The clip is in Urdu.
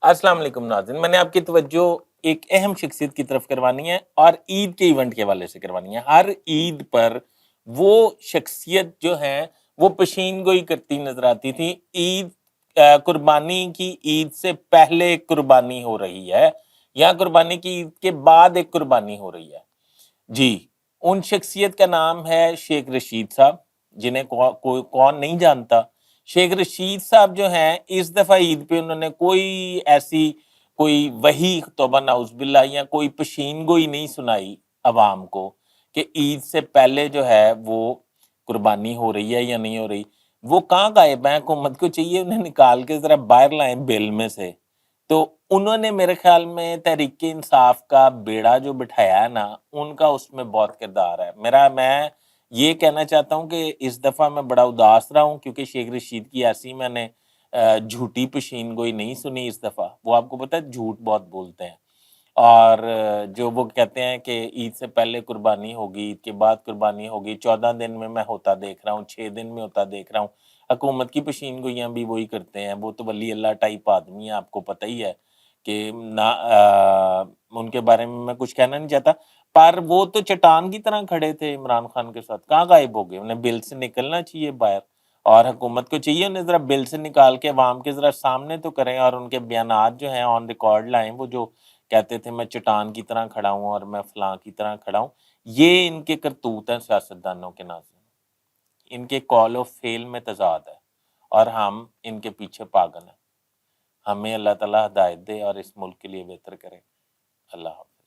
السلام علیکم ناظرین، میں نے آپ کی توجہ ایک اہم شخصیت کی طرف کروانی ہے اور عید کے ایونٹ کے حوالے سے کروانی ہے۔ ہر عید پر وہ شخصیت جو ہے وہ پشین گوئی کرتی نظر آتی تھی۔ قربانی کی عید سے پہلے قربانی ہو رہی ہے یا قربانی کی عید کے بعد ایک قربانی ہو رہی ہے۔ جی، ان شخصیت کا نام ہے شیخ رشید صاحب، جنہیں کون نہیں جانتا۔ شیخ رشید صاحب جو ہیں اس دفعہ عید پہ انہوں نے کوئی وحی توبہ نعوذ باللہ یا کوئی پشین گوئی نہیں سنائی عوام کو کہ عید سے پہلے جو ہے وہ قربانی ہو رہی ہے یا نہیں ہو رہی۔ وہ کہاں غائب ہیں؟ حکومت کو چاہیے انہیں نکال کے ذرا باہر لائیں بل میں سے۔ تو انہوں نے میرے خیال میں تحریک انصاف کا بیڑا جو بٹھایا ہے نا، ان کا اس میں بہت کردار ہے۔ میں یہ کہنا چاہتا ہوں کہ اس دفعہ میں بڑا اداس رہا ہوں کیونکہ شیخ رشید کی ایسی میں نے جھوٹی پشین گوئی نہیں سنی اس دفعہ۔ وہ آپ کو پتہ ہے جھوٹ بہت بولتے ہیں، اور جو وہ کہتے ہیں کہ عید سے پہلے قربانی ہوگی، عید کے بعد قربانی ہوگی، 14 دن میں ہوتا دیکھ رہا ہوں، 6 دن میں ہوتا دیکھ رہا ہوں۔ حکومت کی پشین گوئیاں بھی وہی کرتے ہیں، وہ تو ولی اللہ ٹائپ آدمی ہے، آپ کو پتہ ہی ہے کہ نہ ان کے بارے میں کچھ کہنا نہیں چاہتا، پر وہ تو چٹان کی طرح کھڑے تھے عمران خان کے ساتھ، کہاں غائب ہو گئے؟ انہیں بل سے نکلنا چاہیے باہر، اور حکومت کو چاہیے انہیں ذرا بل سے نکال کے عوام کے ذرا سامنے تو کریں، اور ان کے بیانات جو ہیں آن ریکارڈ لائیں۔ وہ جو کہتے تھے میں چٹان کی طرح کھڑا ہوں اور میں فلاں کی طرح کھڑا ہوں، یہ ان کے کرتوت ہیں سیاستدانوں کے ناظرین۔ ان کے کال آف فیل میں تضاد ہے اور ہم ان کے پیچھے پاگل ہیں۔ ہمیں اللہ تعالیٰ ہدایت دے اور اس ملک کے لیے بہتر کرے۔ اللہ حافظ۔